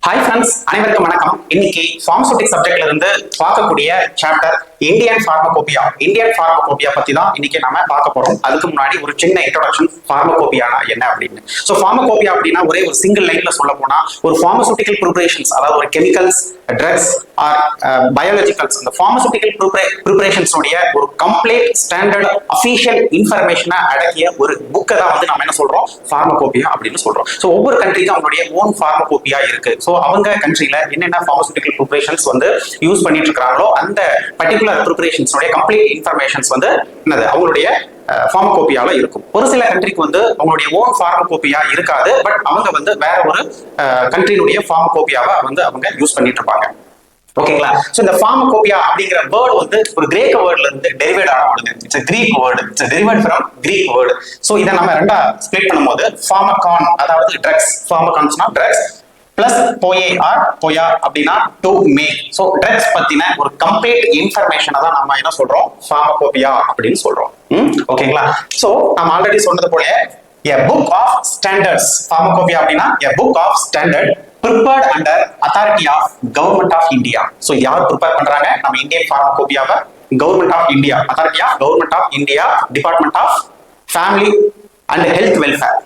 Hi friends, அனைவருக்கும் வணக்கம். இன்னைக்கு ஃபார்மசூட்டிக் சப்ஜெக்ட்ல இருந்து பார்க்கக்கூடிய chapter Indian pharmacopoeia. Indian pharmacopoeia பத்தி தான் இன்னைக்கு நாம பார்க்க போறோம். அதுக்கு முன்னாடி ஒரு சின்ன இன்ட்ரோடக்ஷன், ஃபார்மகோபியானா என்ன அப்படின்னு. ஸோ ஃபார்மகோபியா அப்படின்னா ஒரே ஒரு சிங்கிள் லைன்ல சொல்ல போனா ஒரு ஃபார்மசூட்டிக்கல் ப்ரிப்பரேஷன்ஸ், அதாவது ஒரு கெமிக்கல்ஸ், ட்ரக்ஸ் ஆர் பயாலஜிக்கல்ஸ், இந்த ஃபார்மசூட்டிக்கல் ப்ரிப்பரேஷன்ஸ் உடைய ஒரு கம்ப்ளீட் ஸ்டாண்டர்ட் அஃபீஷியல் இன்ஃபர்மேஷனை அடக்கிய ஒரு புக்கை தான் வந்து நம்ம என்ன சொல்றோம், ஃபார்மகோபியா அப்படின்னு சொல்றோம். ஸோ ஒவ்வொரு கண்ட்ரிக்கும் அவங்களுடைய ஓன் ஃபார்மகோபியா இருக்கு. ஸோ அவங்க கண்ட்ரில என்னென்ன ஃபார்மசூட்டிக்கல் ப்ரிப்பரேஷன்ஸ் வந்து யூஸ் பண்ணிட்டு இருக்காங்களோ அந்த பர்டிகுலர் ப்ரிப்பரேஷன்ஸ் கம்ப்ளீட் இன்ஃபர்மேஷன்ஸ் வந்து என்னது அவங்களுடைய ஃபார்மகோபியால இருக்கும். ஒரு சில கண்ட்ரிக்கு வந்து அவங்களுடைய ஓன் ஃபார்மகோபியா இருக்காது. பட் அவங்க வந்து வேற ஒரு கண்ட்ரியினுடைய ஃபார்மகோபியாவை வந்து அவங்க யூஸ் பண்ணிட்டு இருப்பாங்க. ஓகேங்களா? சோ இந்த ஃபார்மகோபியா அப்படிங்கிற வேர்ட் வந்து ஒரு கிரேக்க வேர்ட்ல இருந்து டெரிவேட் ஆன word. It's a Greek word. It's a derived from Greek word. So இத நம்ம ரெண்டா ஸ்ப்ளிட் பண்ணும்போது ஃபார்மகான், அதாவது ட்ரக்ஸ், ஃபார்மகான்ஸ்னா ட்ரக்ஸ் பிளஸ் போயே ஆர் போயா அப்படின்னா டு மேக். ஸோ ட்ரக்ஸ் பத்தின ஒரு கம்ப்ளீட் இன்ஃபர்மேஷனை தான் நம்ம என்ன சொல்றோம், ஃபார்மகோபியா அப்படின்னு சொல்றோம். ஓகேங்களா? ஸோ நம்ம ஆல்ரெடி சொன்னது போல a book of standards. Pharmacopoeia அப்படின்னா a book of standard prepared under authority of government of India. So யார் ப்ரிப்பேர் பண்றாங்க, நம்ம இந்தியன் ஃபார்மகோபியாவை government of India, authority of government of India, department of family and health welfare.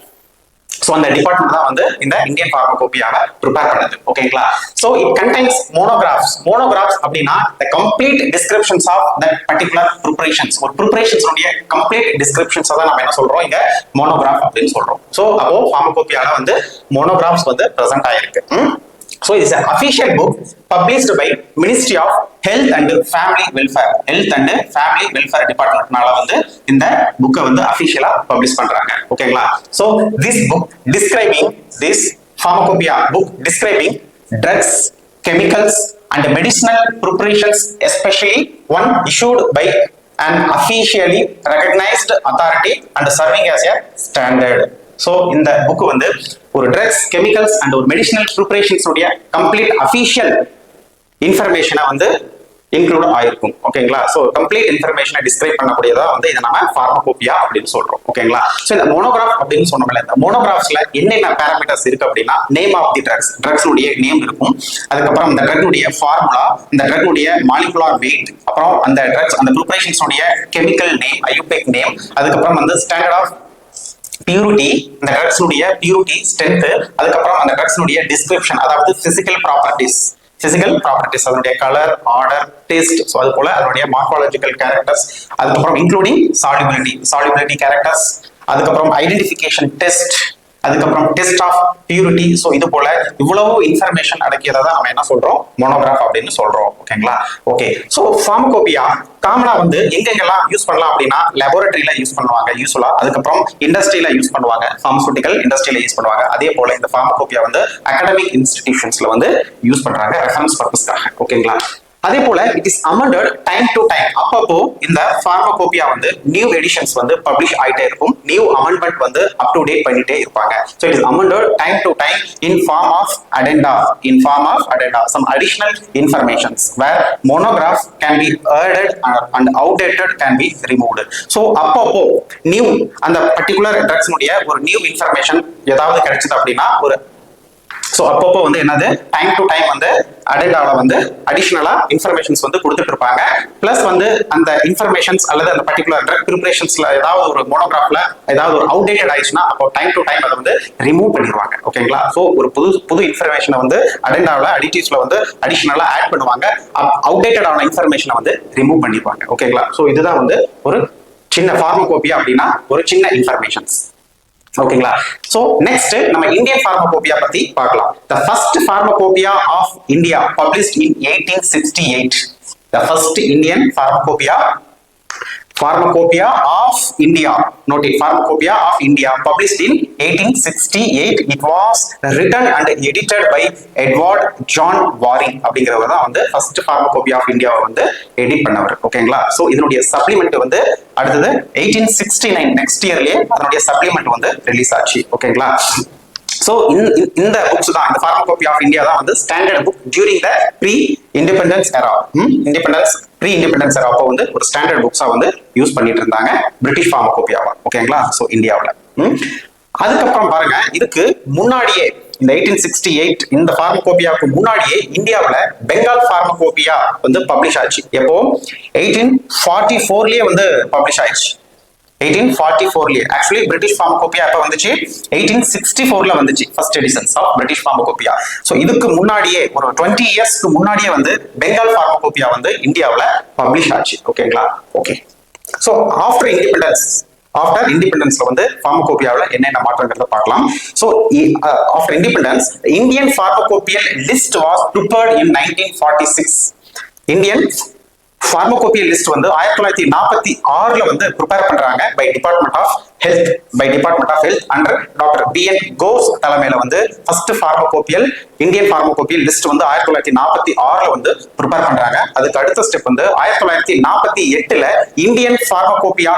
So அந்த டிபார்ட்மெண்ட் தான் வந்து இந்த இந்தியன் ஃபார்மகோபியாவை ப்ரிப்பேர் பண்ணுது. ஓகேங்களா? So it contains monographs. Monographs அப்படின்னா the complete descriptions of that particular preparations. ஒரு preparations உடைய complete descriptions தான் நம்ம என்ன சொல்றோம், இங்க மோனோகிராஃப் அப்படின்னு சொல்றோம். சோ அப்போ ஃபார்மகோபியால வந்து மோனோகிராஃப்ஸ் வந்து பிரசன்ட் ஆயிருக்கு. So it is an official book published by Ministry of Health and Family Welfare. Health and Family Welfare Departmentனால வந்து இந்த புக்கை வந்து அபிஷியலா பப்ளிஷ் பண்றாங்க. ஓகேங்களா? So this book describing this pharmacopoeia book describing drugs, chemicals and medicinal preparations, especially one issued by an officially recognized authority and serving as a standard. So இந்த book வந்து ஒரு drugs, chemicals and ஒரு medicinal preparations உடைய complete official இன்ஃபர்மேஷனை வந்து include ஆயிருக்கும். ஓகேங்களா? So complete இன்ஃபர்மேஷனை டிஸ்கிரைப் பண்ணக்கூடியதா வந்து இதை நம்ம ஃபார்மகோபியா அப்படின்னு சொல்றோம். ஓகேங்களா? ஸோ இந்த மோனோகிராஃப் அப்படின்னு சொன்னோம்ல, இந்த மோனோகிராஃப்ஸ்ல என்னென்ன பேராமீட்டர்ஸ் இருக்கு அப்படின்னா, நேம் ஆஃப் தி ட்ரக்ஸ், ட்ரக்ஸுடைய நேம் இருக்கும். அதுக்கப்புறம் இந்த ட்ரக்னுடைய ஃபார்முலா, இந்த ட்ரக்னுடைய மாலிகுலார் வெயிட், அப்புறம் அந்த ட்ரக்ஸ் அந்த ப்ரிப்பரேஷன்ஸுடைய கெமிக்கல் நேம், ஐயூபெக் நேம், அதுக்கப்புறம் வந்து ஸ்டாண்டர்ட் ஆஃப் பியூரிட்டி, இந்த ட்ரக்ஸ்னுடைய பியூரிட்டி, ஸ்ட்ரென்த், அதுக்கப்புறம் அந்த ட்ரக்ஸ்னுடைய டிஸ்கிரிப்ஷன், அதாவது பிசிக்கல் ப்ராப்பர்ட்டிஸ், அதனுடைய கலர், ஆர்டர், டேஸ்ட், ஸோ அது போல அதனுடைய மார்பாலஜிக்கல் கேரக்டர்ஸ், அதுக்கப்புறம் இன்க்ளூடிங் சாலிபிலிட்டி கேரக்டர்ஸ், அதுக்கப்புறம் ஐடென்டிஃபிகேஷன் டெஸ்ட், அதுக்கப்புறம் டெஸ்ட் ஆஃப் பியூரிட்டி. ஸோ இது போல இவ்வளவு இன்ஃபர்மேஷன் அடக்கியதை தான் நம்ம என்ன சொல்றோம், மோனோகிராஃப் அப்படின்னு சொல்றோம். ஓகேங்களா? ஓகே. ஸோ ஃபார்மகோபியா காமனா வந்து எங்கெங்கெல்லாம் யூஸ் பண்ணலாம் அப்படின்னா, லேபோரட்டரியில யூஸ் பண்ணுவாங்க யூஸ்வலா, அதுக்கப்புறம் இண்டஸ்ட்ரியில யூஸ் பண்ணுவாங்க, ஃபார்மசூட்டிக்கல் இண்டஸ்ட்ரியில யூஸ் பண்ணுவாங்க. அதே போல இந்த ஃபார்மகோபியா வந்து அகாடமிக் இன்ஸ்டிடியூஷன்ஸ்ல வந்து யூஸ் பண்றாங்க ரெஃபரன்ஸ் பர்பஸ்க்காக. ஓகேங்களா? அதே போல it is amended time to time. அப்பப்போ இந்த ஃபார்மகோபியா வந்து நியூ எடிஷன்ஸ் வந்து பப்ளிஷ் ஆயிட்டே இருக்கும், நியூ அமெண்ட்மெண்ட் வந்து அப் டு டேட் பண்ணிட்டே இருப்பாங்க. So it is amended time to time in form of addenda, some additional informations where monograph can be added and outdated can be removed. ஸோ அப்பப்போ new அந்த particular ட்ரக்ஸ்னுடைய ஒரு new information ஏதாவது கிடைச்சது அப்படின்னா ஒரு ஸோ அப்பப்போ வந்து என்னது டைம் டு டைம் வந்து அடெண்டால வந்து அடிஷனலா இன்ஃபர்மேஷன்ஸ் வந்து கொடுத்துட்டு இருப்பாங்க. பிளஸ் வந்து அந்த இன்ஃபர்மேஷன்ஸ் அல்லது அந்த பர்டிகுலர் ட்ரக் ப்ரிப்பரேஷன்ஸ்ல ஏதாவது ஒரு மோனோகிராஃப்ல ஏதாவது ஒரு அவுடேட்டட் ஆயிடுச்சுன்னா அப்போ டைம் டு டைம் அதை வந்து ரிமூவ் பண்ணிடுவாங்க. ஓகேங்களா? ஸோ ஒரு புது இன்ஃபர்மேஷனை வந்து அடெண்டாவில் அடிட்டிவ்ஸ்ல வந்து அடிஷனலா ஆட் பண்ணுவாங்க, அவுடேட்டட் ஆன இன்ஃபர்மேஷனை வந்து ரிமூவ் பண்ணிடுவாங்க. ஓகேங்களா? ஸோ இதுதான் வந்து ஒரு சின்ன ஃபார்மகோபியா அப்படின்னா ஒரு சின்ன இன்ஃபர்மேஷன்ஸ். ஓகேங்களா? சோ நெக்ஸ்ட் நம்ம இந்தியன் ஃபார்மகோபியா பத்தி பார்க்கலாம். The first pharmacopoeia of India published in 1868. The first Indian pharmacopoeia of India. Note it, Pharmacopoeia of India published in 1868. It was written and edited by Edward John Waring அப்படிங்கிறவர் தான் வந்து first Pharmacopoeia of India வந்து edit பண்ணவர். ஓகேங்களா? So இதனுடைய supplement வந்து அடுத்தது 1869 next இயர்லயே அதனுடைய சப்ளிமெண்ட் வந்து ரிலீஸ் ஆச்சு. ஓகேங்களா? So இந்த புக்ஸ் தான், இந்த Pharmacopoeia of India தான் வந்து standard book during the pre-independence era. Pre-independence era அப்போ வந்து ஒரு ஸ்டாண்டர்ட் புக்ஸா வந்து யூஸ் பண்ணிட்டு இருந்தாங்க பிரிட்டிஷ் ஃபார்மகோபியாவா. ஓகேங்களா? ஸோ இந்தியாவில் அதுக்கப்புறம் பாருங்க, இதுக்கு முன்னாடியே இந்த 1868 இந்த பார்மகோபியாவுக்கு முன்னாடியே இந்தியாவில் பெங்கால் பார்மகோபியா வந்து பப்ளிஷ் ஆச்சு. எப்போ 1844லயே வந்து பப்ளிஷ் ஆயிடுச்சு. 1844லயே. ஆக்சுவலி பிரிட்டிஷ் பார்மகோபியா எப்ப வந்துச்சு? 1864ல வந்துச்சு first editions of British pharmacopoeia. So இதுக்கு முன்னாடியே ஒரு 20 இயர்ஸ்க்கு முன்னாடியே வந்து பெங்கால் பார்மகோபியா வந்து இந்தியாவில் பப்ளிஷ் ஆச்சு. ஓகேங்களா? ஓகே. ஸோ ஆஃப்டர் இண்டிபெண்டன்ஸ்ல வந்து பார்மகோபியாவில் என்னென்ன மாற்றங்களை பார்க்கலாம். So after independence Indian pharmacopoeial list was prepared in 1946. Indian pharmacopoeial list வந்து 1946ல வந்து ப்ரிப்பேர் பண்றாங்க by department of health under doctor BN Ghosh தலைமையில வந்து ஃபர்ஸ்ட் இந்தியன் பார்மகோபியல் லிஸ்ட் வந்து 1946ல வந்து ப்ரிப்பேர் பண்றாங்க. அதுக்கு அடுத்த ஸ்டெப் வந்து 1948ல Indian pharmacopoeia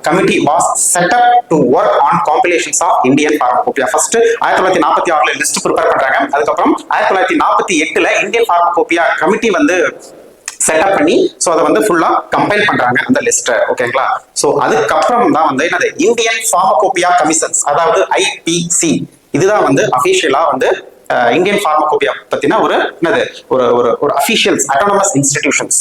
committee was set up to work on compilations of Indian pharmacopoeia. First 1946ல லிஸ்ட் ப்ரிப்பேர் பண்றாங்க. அதுக்கப்புறம் 1948ல இந்தியன் பார்மகோபியா கமிட்டி வந்து செட்டப் பண்ணி சோ அதை வந்து ஃபுல்லா கம்பைல் பண்றாங்க அந்த லிஸ்ட். ஓகேங்களா? சோ அதுக்கப்புறம் தான் வந்து என்னது இந்தியன் பார்மகோபியா கமிஷன்ஸ், அதாவது ஐபிசி. இதுதான் வந்து அபிஷியலா வந்து இந்தியன் பார்மகோபியா பத்தின ஒரு என்னது ஒரு அபிஷியல்ஸ் அட்டானமஸ் இன்ஸ்டிடியூஷன்ஸ்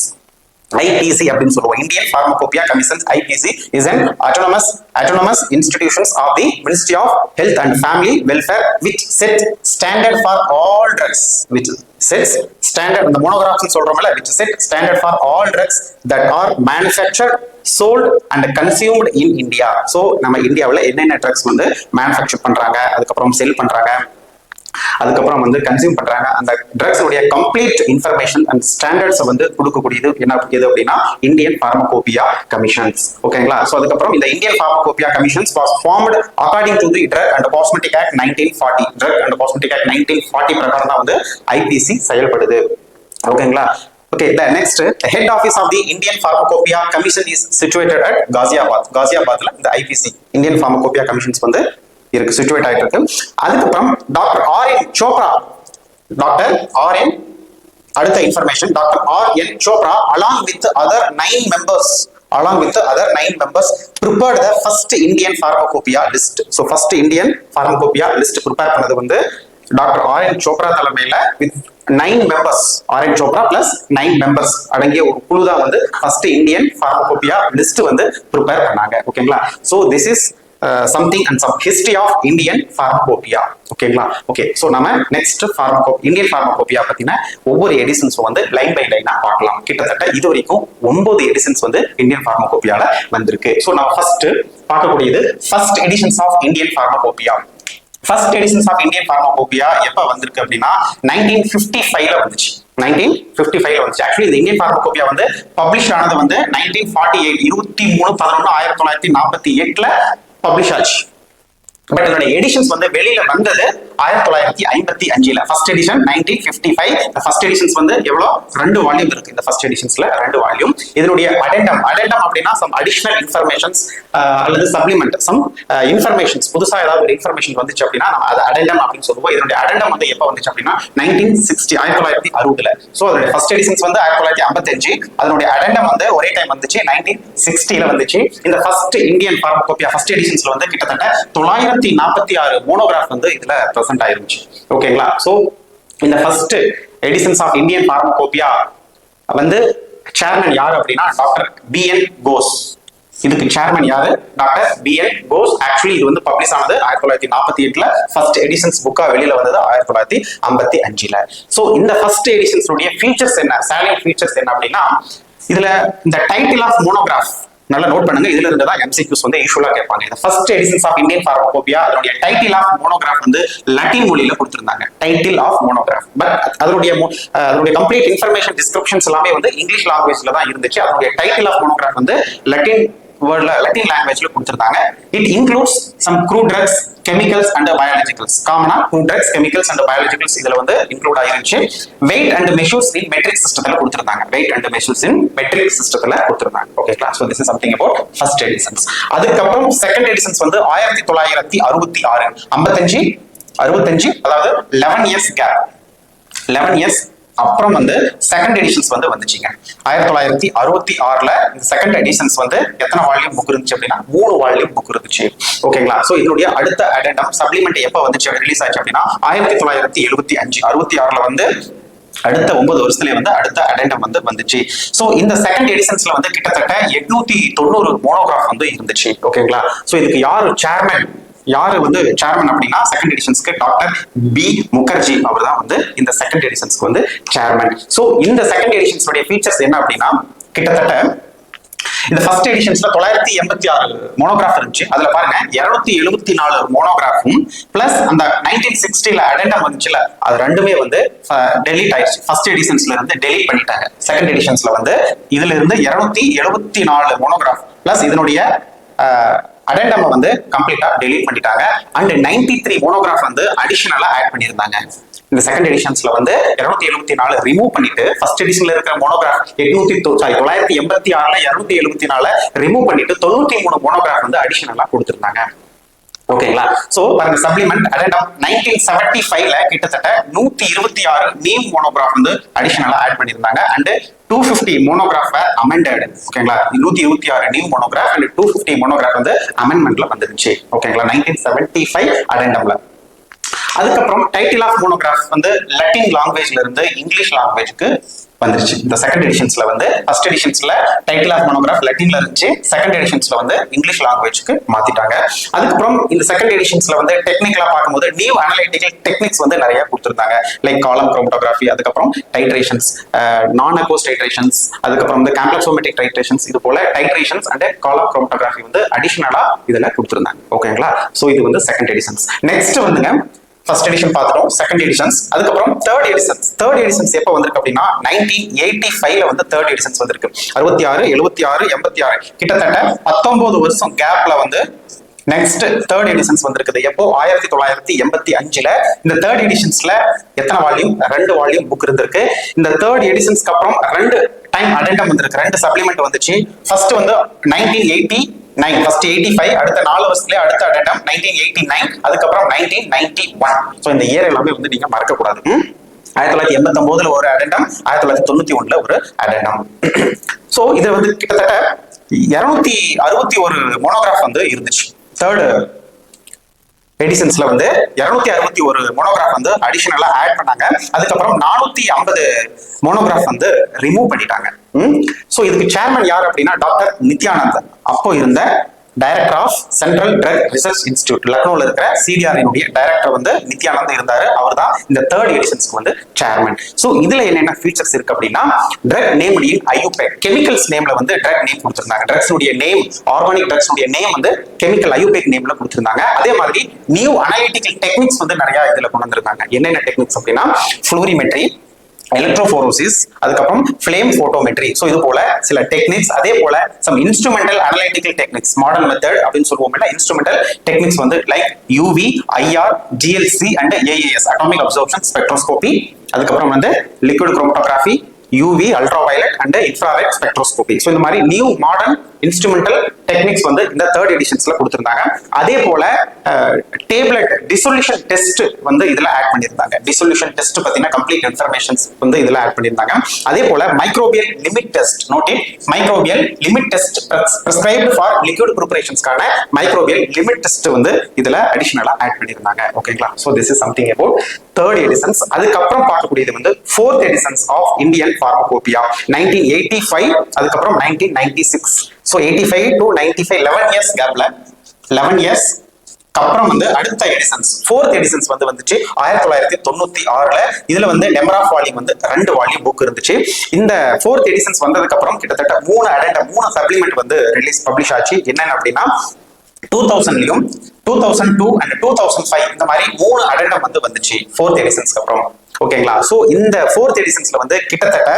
IPC அப்படின்னு சொல்லுவோம். Indian pharmacopoeia commissions IPC is an autonomous institutions of the Ministry of Health and Family Welfare which set standard for all drugs, which sets standard, இந்த மோனோகிராஃப்ஸ் சொல்றோம்ல, which set standard for all drugs that are manufactured, sold and consumed in India. So நம்ம இந்தியாவில் என்னென்ன drugs வந்து manufacture பண்றாங்க, அதுக்கப்புறம் செல் பண்றாங்க, அதுக்கப்புறம் வந்து கன்சியூம் பண்றாங்க, அந்த ட்ரக்ஸ் உடைய கம்ப்ளீட் இன்ஃபர்மேஷன் அண்ட் ஸ்டாண்டர்ட்ஸ் வந்து கொடுக்கக்கூடியது என்ன அப்படின்னா இந்தியன் பார்மகோபியா கமிஷன்ஸ். ஓகேங்களா? சோ அதுக்கப்புறம் இந்த Indian pharmacopoeia commissions was formed according to the drug and cosmetic act 1940 பிரகாரம் தான் வந்து IPC செயல்படுது. ஓகேங்களா? Okay, the next head office of the Indian Pharmacopoeia Commission is situated at Ghaziabadல இந்த IPC Indian Pharmacopoeia Commissions வந்து இருக்கு, சிச்சுவேட் ஆயிட்டு இருக்கு. அதுக்கப்புறம் டாக்டர் அடுத்த information, doctor RN Chopra along with other 9 members prepared the first Indian Pharmacopoeia list. So first Indian Pharmacopoeia list prepare பண்ணது வந்து doctor RN Chopra தலைமையில with 9 members, RN Chopra plus 9 members அடங்கிய ஒரு குழு தான் வந்து ஃபர்ஸ்ட் இந்தியன் பார்மகோபியா லிஸ்ட் வந்து prepare பண்ணாங்க. ஓகேங்களா? So this is something and some history of Indian Pharmacopoeia. ஓகேங்களா? ஓகே. சோ நாம நெக்ஸ்ட் இந்தியன் பார்மகோபியா பத்தின ஒவ்வொரு எடிஷன்ஸ் வந்து லைன் பை லைனா பார்க்கலாம். கிட்டத்தட்ட இது வரைக்கும் 9 எடிஷன்ஸ் வந்து இந்தியன் பார்மகோபியால வந்திருக்கு. சோ நான் ஃபர்ஸ்ட் பார்க்கக்கூடியது first editions of Indian pharmacopoeia. First editions of Indian pharmacopoeia எப்ப வந்திருக்கு அப்படின்னா 1955ல வந்துச்சு. 1955ல வந்துச்சு. ஆக்சுவலி இந்த இந்தியன் பார்மகோபியா வந்து பப்ளிஷ் ஆனது வந்து 1948 23/11/1948ல பப்ளிஷ் ஆச்சு. பட் இதோட எடிஷன்ஸ் வந்து வெளியில வந்தது 1955ல. First edition 1955. ஃபர்ஸ்ட் எடிஷன்ஸ் வந்து எவ்வளவு 2 வால்யூம் இருக்கு. இந்த ஃபர்ஸ்ட் எடிஷன்ஸ்ல 2 வால்யூம். இதனுடைய அடெண்டம் அப்படின்னா சம் அடிஷனல் இன்ஃபர்மேஷன்ஸ் அல்லது சப்ளிமெண்ட் சம் இன்ஃபர்மேஷன்ஸ், புதுசா ஏதாவது ஒரு இன்ஃபர்மேஷன் வந்துச்சு அப்படின்னா அது அடெண்டம் அப்படின்னு சொல்லுவோம். இதனுடைய அடெண்டம் வந்து எப்ப வந்துச்சு அப்படின்னா 1960 சோ அதோட ஃபர்ஸ்ட் எடிஷன்ஸ் வந்து 1955. அதனுடைய அடெண்டம் வந்து ஒரே டைம் வந்துச்சு 1960ல வந்துச்சு. இந்த ஃபர்ஸ்ட் இந்தியன் பார்மகோபியா ஃபர்ஸ்ட் எடிஷன்ஸ்ல வந்து கிட்டத்தட்ட 946 மோனோகிராஃப் வந்து இதுல பிரசன்ட் ஆயிருந்துச்சு. ஓகேங்களா? சோ இந்த ஃபர்ஸ்ட் எடிஷன்ஸ் ஆஃப் இந்தியன் பார்மகோபியா வந்து சேர்மன் யாரு அப்படின்னா டாக்டர் BN கோஸ். இதுக்கு சேர்மன் யாரு? டாக்டர் BN கோஸ். ஆக்சுவலி இது வந்து பப்ளிஷ் ஆனது 1948ல. ஃபர்ஸ்ட் எடிஷன்ஸ் புக்கா வெளியில வந்தது 1955ல. சோ இந்த ஃபர்ஸ்ட் எடிஷன்ஸ் உடைய ஃபீச்சர்ஸ் என்ன, சாலியன்ட் ஃபீச்சர்ஸ் என்ன அப்படின்னா இதுல இந்த டைட்டில் ஆஃப் மோனோகிராஃப் நல்லா நோட் பண்ணுங்க. இதுல இருந்து தான் MCQs வந்து யூசுவலா கேட்பாங்க. இந்த first editions of Indian pharmacopoeia அதனுடைய டைட்டில் ஆஃப் மோனோகிராஃப் வந்து லத்தீன் மொழியில கொடுத்திருந்தாங்க. Title of monograph. பட் அதனுடைய கம்ப்ளீட் இன்ஃபர்மேஷன் டிஸ்கிரிப்ஷன்ஸ் எல்லாமே வந்து இங்கிலீஷ் லாங்குவேஜ்ல தான் இருந்துச்சு. அதனுடைய டைட்டில் ஆஃப் மோனோகிராஃப் வந்து லத்தீன் லாங்குவேஜ்ல கொடுத்திருந்தாங்க. It includes some crude drugs, chemicals and biologicals. காமனா crude drugs, chemicals and biologicals இதுல வந்து இன்க்ளூட் ஆயிருச்சு. Weight and measures in metric சிஸ்டத்துல கொடுத்திருந்தாங்க. ஓகேங்களா? So this is something about first editions. அதுக்கப்புறம் செகண்ட் எடிஷன்ஸ் வந்து 1966 55 அதாவது 11 இயர்ஸ் கேப். 11 இயர்ஸ் அப்புறம் வந்து செகண்ட் எடிஷன்ஸ் வந்து வந்துச்சுங்க. 1966ல இந்த செகண்ட் எடிஷன்ஸ் வந்து எத்தனை வால்யூம் புக் இருந்துச்சு அப்படின்னா 3 வால்யூம் புக் இருந்துச்சு. ஓகேங்களா? சோ இதனுடைய அடுத்த அடெண்டம் சப்ளிமெண்ட் எப்ப வந்துச்சு ரிலீஸ் ஆச்சு அப்படின்னா 1975 66ல வந்து அடுத்த 9 வருஷத்துல வந்து அடுத்த அடெண்டம் வந்து வந்துச்சு. சோ இந்த செகண்ட் எடிஷன்ஸ்ல வந்து கிட்டத்தட்ட 890 மோனோகிராஃப் வந்து இருந்துச்சு. ஓகேங்களா? சோ இதுக்கு யாரு வந்து சேர்மன் அப்படின்னா செகண்ட் எடிஷன்ஸ்க்கு டாக்டர் பி முகர்ஜி அவர் தான் வந்து இந்த செகண்ட் எடிஷன்ஸ்க்கு வந்து சேர்மன். சோ இந்த செகண்ட் எடிஷன்ஸ் உடைய ஃபீச்சர்ஸ் என்ன அப்படின்னா கிட்டத்தட்ட இந்த ஃபர்ஸ்ட் எடிஷன்ஸ்ல 986 மோனோகிராஃப் இருந்துச்சு. அதுல பாருங்க 274 மோனோகிராஃபும் பிளஸ் அந்த 1960ல அடெண்டம் வந்துச்சுல அது ரெண்டுமே வந்து டெலீட் ஆயிடுச்சு. ஃபர்ஸ்ட் எடிஷன்ஸ்ல இருந்து டெலீட் பண்ணிட்டாங்க. செகண்ட் எடிஷன்ஸ்ல வந்து இதுல இருந்து 274 மோனோகிராஃப் பிளஸ் இதனுடைய அடெண்டம் வந்து கம்ப்ளீட்டா டெலீட் பண்ணிட்டாங்க. அண்ட் 93 மோனோகிராஃப் வந்து அடிஷனலா ஆட் பண்ணியிருந்தாங்க. இந்த செகண்ட் எடிஷன்ஸ்ல வந்து 274 ரிமூவ் பண்ணிட்டு ஃபர்ஸ்ட் எடிஷன்ல இருக்கிற மோனோகிராஃப் 986ல 274 ரிமூவ் பண்ணிட்டு 93 மோனோகிராஃப் வந்து அடிஷனலா கொடுத்திருந்தாங்க. ஓகேங்களா? சோ பாருங்க சப்ளிமெண்ட் அடெண்டம் 1975ல கிட்டத்தட்ட 126 நீம் மோனோகிராஃப் வந்து அடிஷனலா ஆட் பண்ணியிருந்தாங்க. And 250 monograph amended. ஓகேங்களா? 126 நீம் மோனோகிராஃப் அண்ட் 250 மோனோகிராஃப் வந்து அமெண்ட்மெண்ட்ல வந்துருச்சு. ஓகேங்களா? 1975 அடெண்டம்ல. அதுக்கப்புறம் டைட்டில் ஆஃப் மோனோகிராஃப் வந்து லட்டின் லாங்குவேஜ்ல இருந்து இங்கிலீஷ் லாங்குவேஜ்க்கு வந்துருச்சு. இந்த செகண்ட் எடிஷன்ஸ்ல வந்து ஃபர்ஸ்ட் எடிஷன்ஸ்ல டைட்டில் ஆஃப் மோனோகிராஃப் லட்டின்ல இருந்துச்சு. செகண்ட் எடிஷன்ஸ்ல வந்து இங்கிலீஷ் லாங்குவேஜ்க்கு மாத்திட்டாங்க. அதுக்கப்புறம் இந்த செகண்ட் எடிஷன்ஸ்ல வந்து டெக்னிக்கலா பார்க்கும்போது நியூ அனலைட்டிக்கல் டெக்னிக்ஸ் வந்து நிறைய கொடுத்திருந்தாங்க. லைக் காலம் குரோமட்டோகிராஃபி, அதுக்கப்புறம் டைட்ரேஷன்ஸ், நான் அக்கோஸ் டைட்ரேஷன்ஸ், அதுக்கப்புறம் வந்து காம்ப்ளெக்ஸோமெட்ரிக் டைட்ரேஷன்ஸ், இது போல டைட்ரேஷன்ஸ் அண்ட் காலம் குரோமட்டோகிராஃபி வந்து அடிஷனலா இதுல கொடுத்திருந்தாங்க. ஓகேங்களா? சோ இது வந்து செகண்ட் எடிஷன்ஸ். நெக்ஸ்ட் வந்துங்க ஃபர்ஸ்ட் எடிஷன் பார்த்துட்டோம். செகண்ட் எடிஷன்ஸ், அதுக்கப்புறம் தேர்ட் எடிஷன்ஸ் எப்போ வந்திருக்கு அப்படின்னா 1985ல வந்து தேர்ட் எடிஷன்ஸ் வந்திருக்கு. 66, 76, 86 கிட்டத்தட்ட 19 வருஷம் கேப்ல வந்து நெக்ஸ்ட் தேர்ட் எடிஷன்ஸ் வந்திருக்குது. எப்போ 1985ல இந்த தேர்ட் எடிஷன்ஸ்ல எத்தனை வால்யூம் 2 வால்யூம் புக் இருந்திருக்கு. இந்த தேர்ட் எடிஷன்ஸ்க்கு அப்புறம் 2 டைம் அடெண்டம் வந்திருக்கு, 2 சப்ளிமெண்ட் வந்துச்சு. ஃபர்ஸ்ட் வந்து 1989, ஃபர்ஸ்ட் 85, அடுத்த 4 வருஷத்துலயே அடுத்த அடெண்டம் 1989, அதுக்கப்புறம் 1991. சோ இந்த இயர் எல்லாமே வந்து நீங்க மறக்க கூடாது. 1989ல ஒரு அடெண்டம், 1991ல ஒரு அடெண்டம். சோ இது வந்து கிட்டத்தட்ட 261 மோனோகிராஃப் வந்து இருந்துச்சு. தேர்ட் எடிஷன்ஸ்ல வந்து 261 மோனோகிராஃப் வந்து அடிஷனலா ஆட் பண்ணாங்க. அதுக்கப்புறம் 450 மோனோகிராஃப் வந்து ரிமூவ் பண்ணிட்டாங்க. சோ இதுக்கு சேர்மன் யார் அப்படின்னா டாக்டர் நித்யானந்த், அப்போ இருந்த director of central drug research institute லக்னோல இருக்கிற சிடிஆரினுடைய டைரக்டர் வந்து நித்யானந்த் இருந்தாரு. அவர் தான் இந்த தேர்ட் எடிஷன்ஸ்க்கு வந்து சேர்மன். சோ இதுல என்னென்ன ஃபீச்சர்ஸ் இருக்கு அப்படின்னா drug name in IUPAC, chemicals நேம்ல வந்து ட்ரக் நேம் கொடுத்திருந்தாங்க. ட்ரக்ஸ் உடைய நேம், ஆர்கானிக் ட்ரக்ஸ் உடைய நேம் வந்து கெமிக்கல் ஐயூபேக் நேம்ல கொடுத்திருந்தாங்க. அதே மாதிரி நியூ அனலிட்டிக்கல் டெக்னிக்ஸ் வந்து நிறைய இதுல கொண்டு வந்திருக்காங்க. என்னென்ன டெக்னிக்ஸ் அப்படின்னா ஃப்ளூரிமெட்ரி, எலக்ட்ரோஃபோரோசிஸ், அதுக்கப்புறம் ஃப்ளேம் போட்டோமெட்ரி. சோ இது போல சில டெக்னிக்ஸ், அதே போல some instrumental analytical techniques, modern method அப்படின்னு சொல்லுவோம். இன்ஸ்ட்ருமெண்டல் டெக்னிக்ஸ் வந்து like UV, IR, GLC and AAS, atomic absorption spectroscopy, அதுக்கப்புறம் வந்து liquid chromatography, UV, ultraviolet and infrared spectroscopy. So இந்த மாதிரி நியூ மாடர்ன் இன்ஸ்ட்ருமெண்டல் டெக்னிக்ஸ் வந்து இந்த தேர்ட் எடிஷன்ஸ்ல கொடுத்திருந்தாங்க. அதே போல டேப்லெட் டிசொல்யூஷன் டெஸ்ட் வந்து இதுல ஆட் பண்ணியிருந்தாங்க. டிசொல்யூஷன் டெஸ்ட் பத்தின கம்ப்ளீட் இன்ஃபர்மேஷன்ஸ் வந்து இதுல ஆட் பண்ணியிருந்தாங்க. அதே போல microbial limit test, noted microbial limit test prescribed for liquid ப்ரிப்பரேஷன்ஸ்க்கான மைக்ரோபியல் லிமிட் டெஸ்ட் வந்து இதுல அடிஷனலா ஆட் பண்ணியிருந்தாங்க. ஓகேங்களா? So this is something about third editions. அதுக்கப்புறம் பார்க்கக்கூடியது வந்து fourth editions of Indian pharmacopoeia 1985, அதுக்கப்புறம் 1996. சோ 85 to 95 11 இயர்ஸ் கேப்ல 11 இயர்ஸ் அப்புறம் வந்து அடுத்த எடிஷன்ஸ் ஃபோர்த் எடிஷன்ஸ் வந்து வந்துச்சு 1996ல. இதுல வந்து நம்பர் ஆஃப் வால்யூம் வந்து 2 வால்யூம் புக் இருந்துச்சு. இந்த ஃபோர்த் எடிஷன்ஸ் வந்ததுக்கு அப்புறம் கிட்டத்தட்ட 3 அடெண்டம் 3 சப்ளிமெண்ட் வந்து பப்ளிஷ் ஆச்சு. என்னன்னு அப்படின்னா 2000லயும் 2002 அண்ட் 2005 இந்த மாதிரி 3 அடெண்டம் வந்து வந்துச்சு ஃபோர்த் எடிஷன்ஸ்க்கு அப்புறம். ஓகேங்களா? சோ இந்த ஃபோர்த் எடிஷன்ஸ்ல வந்து கிட்டத்தட்ட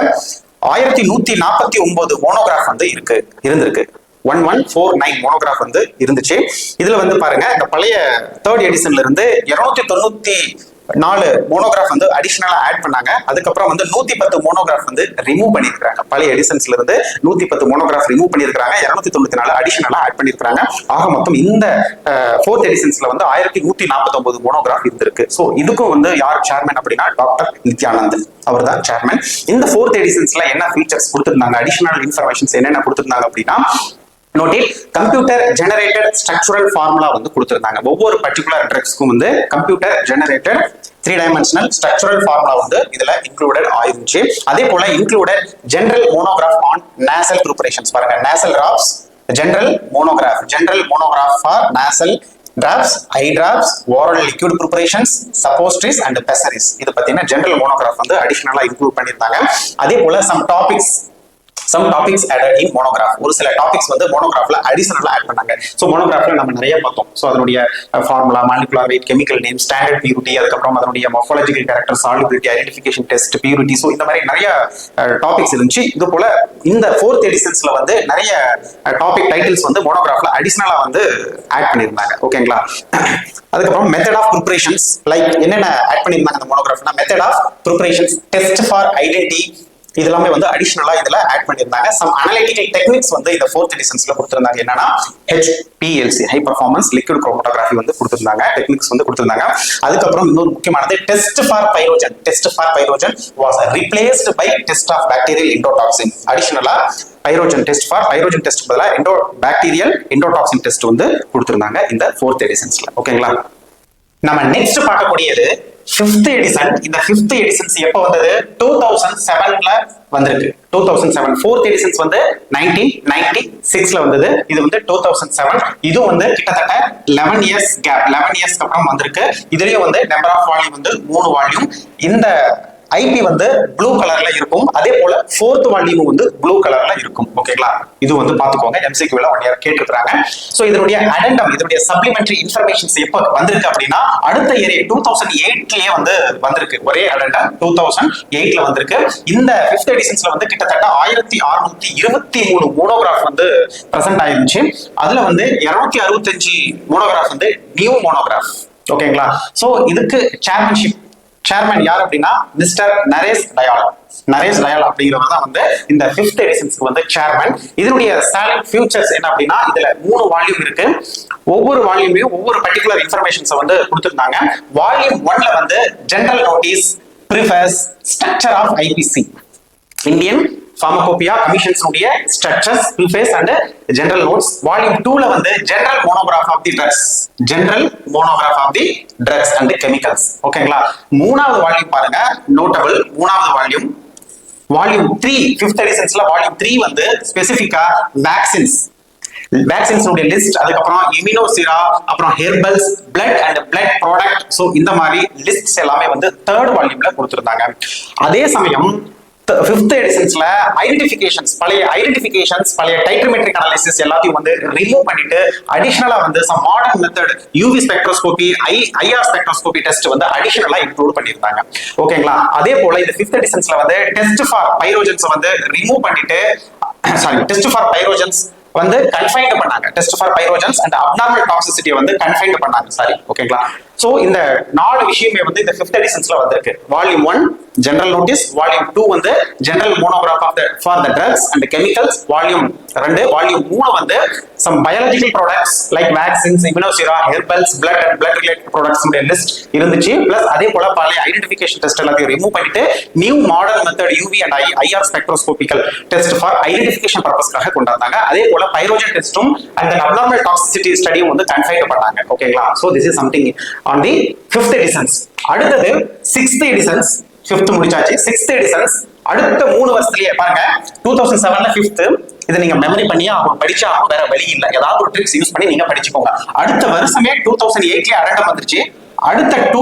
1149 மோனோகிராஃப் வந்து இருந்திருக்கு. 1149 மோனோகிராஃப் வந்து இருந்துச்சு. இதுல வந்து பாருங்க இந்த பழைய தேர்ட் எடிஷன்ல இருந்து 4 மோனோகிராஃப் வந்து அடிஷனலா ஆட் பண்ணாங்க. அதுக்கப்புறம் வந்து 110 மோனோகிராஃப் வந்து ரிமூவ் பண்ணிருக்காங்க. பழைய எடிஷன்ஸ்ல இருந்து 110 மோனோகிராஃப் ரிமூவ் பண்ணிருக்காங்க. 294 அடிஷனலா ஆட் பண்ணிருக்காங்க. ஆக மொத்தம் இந்த 4th எடிஷன்ஸ்ல வந்து 1149 மோனோகிராஃப் இருந்திருக்கு. சோ இதுக்கும் வந்து யார் சேர்மன் அப்படின்னா டாக்டர் நித்யானந்த் அவர் தான் சேர்மன். இந்த 4th எடிஷன்ஸ்ல என்ன ஃபீச்சர்ஸ் கொடுத்திருந்தாங்க, அடிஷனல் இன்ஃபர்மேஷன்ஸ் என்னென்ன கொடுத்திருந்தாங்க அப்படின்னா, நோட்டில் கம்ப்யூட்டர் ஜெனரேட்டட் ஸ்ட்ரக்சரல் ஃபார்முலா வந்து கொடுத்திருந்தாங்க. ஒவ்வொரு பர்டிகுலர் ட்ரக்ஸ்க்கும் வந்து computer generated three dimensional structural formula வந்து இதுல இன்க்ளூடட் ஆயிருந்துச்சு. அதே போல included general monograph on nasal preparations. பாருங்க, nasal drops, general monograph for nasal drops, eye drops, oral liquid preparations, suppositories and pessaries. இது பார்த்தீங்கன்னா ஜெனரல் மோனோகிராஃப் வந்து அடிஷனலா இன்க்ளூட் பண்ணியிருந்தாங்க. அதே போல some topics added in monograph. ஒரு சில டாபிக்ஸ் வந்து மோனோகிராஃப்ல அடிஷனலா ஆட் பண்ணாங்க. சோ மோனோகிராஃப்ல நம்ம நிறைய பார்த்தோம். சோ அதனுடைய formula, molecular wait, chemical name, standard purity, அதுக்கப்புறம் அதனுடைய morphological character, solubility, identification test, purity. So இந்த மாதிரி நிறைய டாபிக்ஸ் இருந்துச்சு. இது போல இந்த 4th எடிஷன்ஸ்ல வந்து நிறைய டாபிக் டைட்டில்ஸ் வந்து மோனோகிராஃப்ல அடிஷனலா வந்து ஆட் பண்ணியிருந்தாங்க. ஓகேங்களா? அதுக்கப்புறம் மெத்தட் ஆஃப் ப்ரிப்பரேஷன்ஸ், லைக் என்னென்ன ஆட் பண்ணியிருந்தாங்க அந்த மோனோகிராஃப்னா, method of preparations, test for identity, இதெல்லாமே வந்து அடிஷனலா இதுல ஆட் பண்ணியிருந்தாங்க. சம் அனலிட்டிக்கல் டெக்னிக்ஸ் வந்து இந்த 4th எடிஷன்ஸ்ல கொடுத்திருந்தாங்க. என்னன்னா HPLC, high performance liquid chromatography வந்து கொடுத்திருந்தாங்க. டெக்னிக்ஸ் வந்து கொடுத்திருந்தாங்க. அதுக்கப்புறம் இன்னொரு முக்கியமானது test for pyrogen was replaced by test of bacterial endotoxin. அடிஷனலா பைரோஜன் டெஸ்ட் பதிலா பாக்டீரியல் எண்டோடாக்சின் டெஸ்ட் வந்து கொடுத்திருந்தாங்க இந்த 4th எடிஷன்ஸ்ல. ஓகேங்களா? நம்ம நெக்ஸ்ட் பார்க்கக்கூடியது 5th எடிஷன். இந்த 5th எடிஷன்ஸ் எப்போ வந்தது? 2007ல வந்திருக்கு. 2007. 4th எடிஷன்ஸ் வந்து 1996ல வந்தது. இது வந்து 2007. இது வந்து கிட்டத்தட்ட 11 இயர்ஸ் கேப், 11 இயர்ஸ்க்கு அப்புறம் வந்திருக்கு. இதுலயும் வந்து நம்பர் ஆஃப் வால்யூம் வந்து 3 வால்யூம். இந்த ஐபி வந்து ப்ளூ கலர்ல இருக்கும். அதே போல 4th வால்யூம் வந்து ப்ளூ கலர்ல இருக்கும். ஓகேங்களா? இது வந்து பாத்துக்கோங்க, MCQல 1 இயர் கேட்டிருக்காங்க. சோ இதனுடைய அடெண்டம், இதனுடைய சப்ளிமெண்டரி இன்ஃபர்மேஷன்ஸ் எப்போ வந்திருக்கு அப்படின்னா, அடுத்த இயர் 2008லயே வந்து வந்திருக்கு. ஒரே அடெண்டம் 2008ல வந்திருக்கு. இந்த 5th எடிஷன்ஸ்ல வந்து கிட்டத்தட்ட 1623 மோனோகிராஃப் வந்து பிரசன்ட் ஆயிருந்துச்சு. அதுல வந்து 265 மோனோகிராஃப் வந்து நியூ மோனோகிராஃப். ஓகேங்களா? சோ இதுக்கு சேர்மன் யார் அப்படின்னா மிஸ்டர் நரேஷ் டயால் அப்படிங்கிறவர் தான் வந்து இந்த 5th எடிஷன்ஸ்க்கு வந்து சேர்மன். இதனுடைய ஸ்டாலின் ஃபியூச்சர்ஸ் என்ன அப்படின்னா, இதுல 3 வால்யூம் இருக்கு. ஒவ்வொரு வால்யூம்லயும் ஒவ்வொரு பர்டிகுலர் இன்ஃபர்மேஷன்ஸ் வந்து கொடுத்திருந்தாங்க. வால்யூம் 1ல வந்து general notices, preface, structure of IPC, Indian pharmacopoeia commissions உடைய structures, preface and general notes. Volume 2ல வந்து general monograph of the drugs and chemicals. ஓகேங்களா? 3வது வால்யூம் பாருங்க, நோட்டபிள் 3வது வால்யூம் 3 5th எடிஷன்ஸ்ல வால்யூம் 3 வந்து ஸ்பெசிஃபிக்கா வேக்சின்ஸ் உடைய லிஸ்ட், அதுக்கப்புறம் இம்யூனோசிரா, அப்புறம் herbals, blood and blood product. So இந்த மாதிரி லிஸ்ட்ஸ் எல்லாமே வந்து 3rd வால்யூம்ல கொடுத்திருந்தாங்க. அதே சமயம் 5th எடிஷன்ஸ்ல பழைய டைட்ரிமெட்ரிக் அனாலிசிஸ் எல்லாத்தையும் வந்து ரிமூவ் பண்ணிட்டு அடிஷனலா வந்து some modern method UV spectroscopy, IR spectroscopy test வந்து அடிஷனலா இன்க்ளூட் பண்ணிருந்தாங்க. ஓகேங்களா? அதே போல இந்த 5th எடிஷன்ஸ்ல வந்து டெஸ்ட் ஃபார் பைரோஜன்ஸ் வந்து ரிமூவ் பண்ணிட்டு டெஸ்ட் ஃபார் பைரோஜன்ஸ் வந்து கன்ஃபைன்ட் பண்ணாங்க. Test for pyrogens and abnormal toxicity வந்து கன்ஃபைன்ட் பண்ணாங்க. ஓகேங்களா? சோ இந்த 4 விஷயமே வந்து இந்த 5th எடிஷன்ஸ்ல வந்திருக்கு. வால்யூம் 1 ஜெனரல் நோட்டீஸ், வால்யூம் 2 வந்து general monograph for the drugs and chemicals, volume 2 volume 3 வந்து some biological products like vaccines, immunosera, herbals, blood and blood related products உடைய லிஸ்ட் இருந்துச்சு. பிளஸ் அதே போல பழைய ஐடென்டிஃபிகேஷன் டெஸ்ட் எல்லாத்தையும் ரிமூவ் பண்ணிட்டு new modern method UV and IR spectroscopical test for identification பர்பஸ்க்காக கொண்டு வந்தாங்க. அதே போல பைரோஜன் டெஸ்டும் அண்ட் அப்நார்மல் டாக்ஸிசிட்டி ஸ்டடியும் வந்து கன்ஃபைன்ட் பண்ணாங்க. ஓகேங்களா? So this is something on the 5th editions. அடுத்தது 6th எடிஷன்ஸ். 5th முடிச்சாச்சு. 6th எடிஷன்ஸ் அடுத்த 3 வருஷத்துலயே பாருங்க, 2007ல 5th, இதை நீங்க மெமரி பண்ணியா படிச்சா வேற வழி இல்ல. ஏதாவது ஒரு ட்ரிக்ஸ் யூஸ் பண்ணி நீங்க படிச்சுக்கோங்க. அடுத்த வருஷமே 2008லயே அடெண்டம் வந்துருச்சு. அடுத்த 2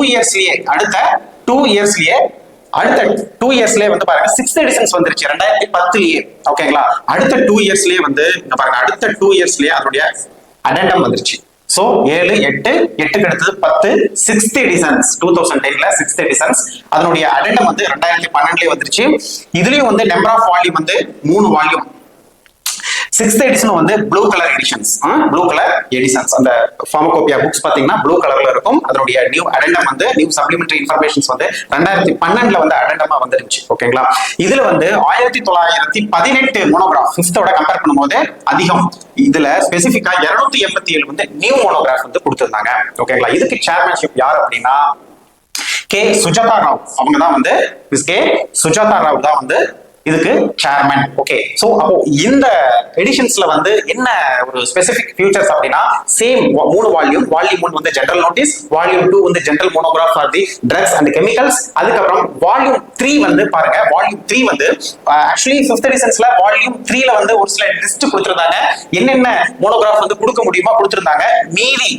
இயர்ஸ்லயே வந்து பாருங்க 6th எடிஷன்ஸ் வந்துருச்சு 2010லயே. ஓகேங்களா? அடுத்த 2 இயர்ஸ்லயே வந்து இங்க பாருங்க, அடுத்த 2 இயர்ஸ்லயே அதனுடைய அடெண்டம் வந்துருச்சு. சோ 7 8 8க்கு அடுத்தது 10 6th எடிஷன்ஸ் 2010ல 6th எடிஷன்ஸ் அதனுடைய அடெண்டம் வந்து 2012லயே வந்துருச்சு. இதுலயும் வந்து நம்பர் ஆஃப் வால்யூம் வந்து 3 வால்யூம். சிக்ஸ்த் எடிஷன் வந்து blue colour editions. Blue colour editions அந்த ஃபார்மகோபியா புக்ஸ் பாத்தீங்கன்னா ப்ளூ கலர்ல இருக்கும். அதனுடைய நியூ அடெண்டம் வந்து நியூ சப்ளிமெண்டரி இன்ஃபர்மேஷன்ஸ் வந்து 2012 வந்து அடெண்டமா வந்துருச்சு. ஓகேங்களா? இதுல வந்து 1918 மோனோகிராஃப் ஃபிஃப்த்தோட கம்பேர் பண்ணும்போது அதிகம். இதுல ஸ்பெசிபிக்கா 287 வந்து நியூ மோனோகிராஃப் வந்து கொடுத்திருந்தாங்க. ஓகேங்களா? இதுக்கு சேர்மன்ஷிப் யார் அப்படின்னா கே சுஜாதா ராவ். அவங்க தான் வந்து கே சுஜாதா ராவ் தான் வந்து இதுக்கு சேர்மன். ஓகே, சோ அப்போ இந்த எடிஷன்ஸ்ல வந்து என்ன ஒரு ஸ்பெசிபிக் ஃபியூச்சர்ஸ் அப்படின்னா சேம் 3 வால்யூம். வால்யூம் 1 வந்து ஜெனரல் நோட்டீஸ், வால்யூம் 2 வந்து general monograph for the drugs and chemicals. அதுக்கப்புறம் வால்யூம் 3 வந்து பாருங்க, வால்யூம் 3 வந்து ஆக்சுவலி 5th எடிஷன்ஸ்ல வால்யூம் 3ல வந்து ஒரு சில லிஸ்ட் கொடுத்திருந்தாங்க. என்னென்ன மோனோகிராஃப் வந்து கொடுக்க முடியுமா கொடுத்திருந்தாங்க. மீதி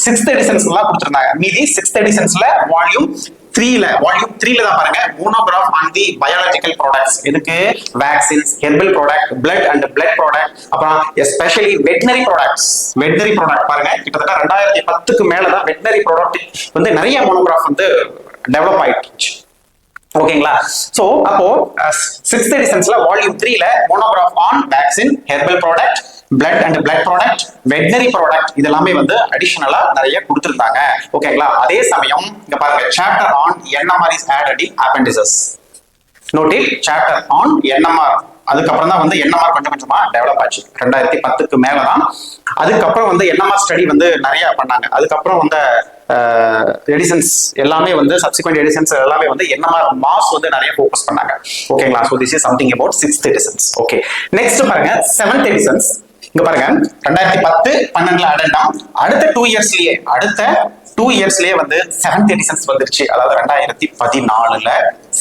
6th எடிஷன்ஸ்ல கொடுத்திருந்தாங்க. மீதி 6th எடிஷன்ஸ்ல வால்யூம் 3ல தான் பாருங்க monograph on the biological products. இதுக்கு vaccines, herbal product, blood and blood product, அப்புறம் especially veterinary products. Veterinary product பாருங்க கிட்டத்தட்ட 2010க்கு மேல தான் வெட்டனரி ப்ராடக்ட் வந்து நிறைய மோனோகிராஃப் வந்து டெவலப் ஆயிடுச்சு. ஓகேங்களா? சோ அப்போ 6th எடிஷன்ஸ்ல வால்யூம் 3ல monograph on vaccine, herbal product, blood and blood product, veterinary product இதெல்லாமே வந்து அடிஷனலா நிறைய கொடுத்திருந்தாங்க. ஓகேங்களா? அதே சமயம் இங்க பாருங்க chapter on NMR is added in appendices. Note it, chapter on NMR. அதுக்கப்புறம் தான் வந்து என்எம்ஆர் கொஞ்சம் கொஞ்சமா டெவலப் ஆச்சு 2010க்கு மேலதான். அதுக்கப்புறம் வந்து என்எம்ஆர் ஸ்டடி வந்து நிறைய பண்ணாங்க. அதுக்கப்புறம் வந்து எடிஷன்ஸ் எல்லாமே வந்து சப்சிக்வெண்ட் எடிஷன்ஸ் எல்லாமே வந்து என்எம்ஆர் மாஸ் வந்து நிறைய ஃபோக்கஸ் பண்ணாங்க. ஓகேங்களா? So this is something about 6th editions. Okay, next பாருங்க 7th எடிஷன்ஸ். இங்க பாருங்க 2010-12 அடெண்டம். அடுத்த 2 இயர்ஸ்லயே வந்து 7th எடிஷன்ஸ் வந்துருச்சு. அதாவது 2014ல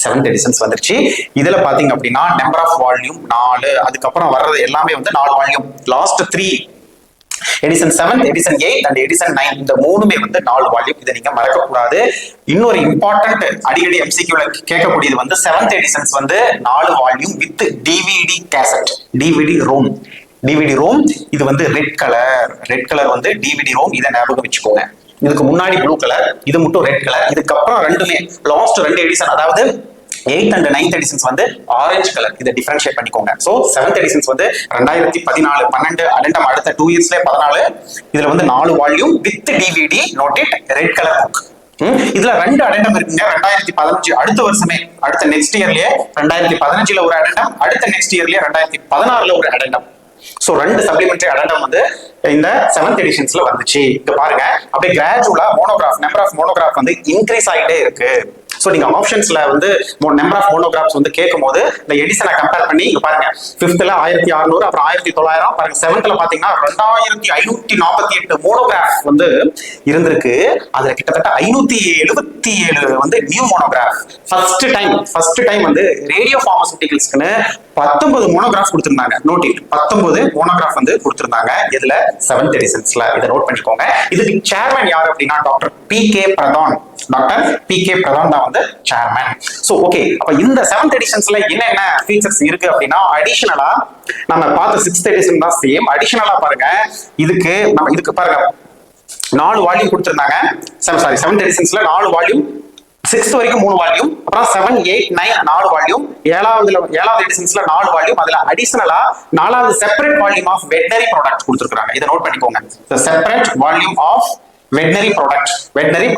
7th எடிஷன்ஸ் வந்துருச்சு. இதுல பாத்தீங்க அப்படின்னா நம்பர் ஆஃப் வால்யூம் 4. அதுக்கப்புறம் வர்றது எல்லாமே வந்து 4 volume. Last 3 edition 7th, edition 8 and edition 9 இந்த மூணுமே வந்து 4 வால்யூம். இதை நீங்க மறக்க கூடாது. இன்னொரு இம்பார்ட்டன்ட் அடிக்கடி எம்சிக்யூல கேட்கக்கூடியது வந்து 7th எடிஷன்ஸ் வந்து 4 volume with DVD cassette, DVD ROM. DVD ROM இது வந்து ரெட் கலர் வந்து டிவிடி ரோம். இதை ஞாபகம் வச்சுக்கோங்க. இதுக்கு முன்னாடி ப்ளூ கலர், இது மட்டும் ரெட் கலர். இதுக்கப்புறம் ரெண்டுமே லாஸ்ட் 2 எடிஷன் அதாவது 8th and 9th எடிஷன்ஸ் வந்து ஆரஞ்சு கலர். இதை டிஃபரன்ஷியேட் பண்ணிக்கோங்க. சோ 7th எடிஷன்ஸ் வந்து 2014-12 அடெண்டம். அடுத்த 2 இயர்ஸ்ல 14 இதுல வந்து 4 volume with DVD. Note it, red colour book. இதுல 2 அடெண்டம் இருக்குங்க. 2015 அடுத்த வருஷமே, அடுத்த நெக்ஸ்ட் இயர்லயே 2015ல ஒரு அடெண்டம், அடுத்த நெக்ஸ்ட் இயர்லயே 2016ல ஒரு அடெண்டம். சோ 2 சப்ளிமெண்டரி அடெண்டம் வந்து இந்த 7th எடிஷன்ஸ்ல வந்துச்சு. இங்க பாருங்க அப்படியே கிராஜுவலா மோனோகிராஃப், நம்பர் ஆஃப் மோனோகிராஃப் வந்து இன்க்ரீஸ் ஆகிட்டே இருக்கு. சோ நீங்க ஆப்ஷன்ஸ்ல வந்து நம்பர் ஆஃப் மோனோகிராஃப்ஸ் வந்து கேட்கும்போது இந்த எடிஷனை கம்பேர் பண்ணி இங்க பாருங்க 5th 1600, அப்புறம் 1900 பாருங்க. 7th பாத்தீங்கன்னா 2548 மோனோகிராஃப் வந்து இருந்திருக்கு. அதுல கிட்டத்தட்ட 577 வந்து நியூ மோனோகிராஃப். ஃபர்ஸ்ட் டைம் வந்து ரேடியோ பார்மசூட்டிகல்ஸ்க்குன்னு 19 மோனோகிராஃப் கொடுத்திருந்தாங்க. நோட் இட், 19 மோனோகிராஃப் வந்து கொடுத்திருந்தாங்க. இதுல 7th எடிஷன்ஸ்ல இதை நோட் பண்ணிக்கோங்க. இதுக்கு சேர்மன் யார் அப்படின்னா doctor P K. Pradhan. Doctor P K. Pradhan தான் வந்து சேர்மன். சோ ஓகே, அப்ப இந்த 7th எடிஷன்ஸ்ல என்னென்ன ஃபீச்சர்ஸ் இருக்கு அப்படின்னா அடிஷனலா நம்ம பார்த்த 6th எடிஷன் தான் சேம். அடிஷனலா பாருங்க இதுக்கு பாருங்க 4 வால்யூம் கொடுத்திருந்தாங்க. 7th எடிஷன்ஸ்ல 4 வால்யூம், 6th வரைக்கும் 3 வால்யூம், அப்புறம் 7, 8, 9 4 வால்யூம், 7வது எடிஷன்ஸ்ல 4 வால்யூம். அதுல அடிஷனலா 4வது separate volume of veterinary product கொடுத்திருக்காங்க. இதை நோட் பண்ணிக்கோங்க. Separate volume of veterinary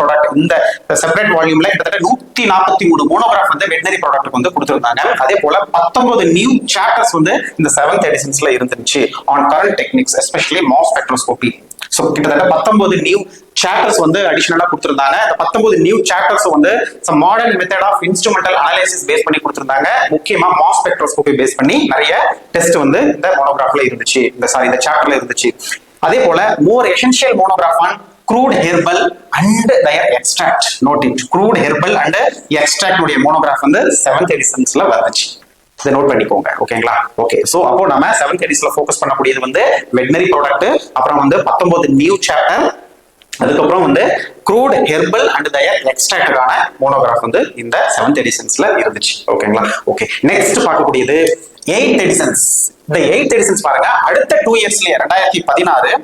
product இந்த செப்பரேட் வால்யூம்ல கிட்டத்தட்ட 143 மோனோகிராஃப் வந்து வெட்டனரி ப்ராடக்ட் வந்து கொடுத்திருந்தாங்க. அதே போல 19 நியூ சாப்டர்ஸ் வந்து இந்த 7th எடிஷன்ஸ்ல இருந்துச்சு on current techniques, especially mass spectroscopy. So கிட்டத்தட்ட 19 நியூ சாப்டர்ஸ் வந்து அடிஷனலா கொடுத்திருந்தாங்க. அந்த 19 நியூ சாப்டர்ஸ் வந்து some modern method of instrumental analysis base பண்ணி கொடுத்திருந்தாங்க. முக்கியமா மாஸ் ஸ்பெக்ட்ரோஸ்கோபி பேஸ் பண்ணி நிறைய டெஸ்ட் வந்து இந்த மோனோகிராஃப்ல இருந்துச்சு. இந்த சாப்டர்ல இருந்துச்சு. அதே போல more essential monograph on crude herbal and their extract. Note it, crude herbal and extract உடைய மோனோகிராஃப் வந்து 7th எடிஷன்ஸ்ல வந்துச்சு. இதை நோட் பண்ணிக்கோங்க. ஓகேங்களா? ஓகே, சோ அப்போ நம்ம 7th எடிஷன்ல ஃபோக்கஸ் பண்ணக்கூடியது வந்து வெட்டனரி ப்ராடக்ட், அப்புறம் வந்து 19 நியூ சாப்டர், அதுக்கப்புறம் வந்து crude herbal and their extractகான மோனோகிராஃப் வந்து இந்த 7th எடிஷன்ஸ்ல இருந்துச்சு. ஓகேங்களா? ஓகே, நெக்ஸ்ட் பார்க்கக்கூடியது 8th எடிஷன்ஸ். இந்த 8th எடிஷன்ஸ் பாருங்க அடுத்த 2 இயர்ஸ்லயே 2016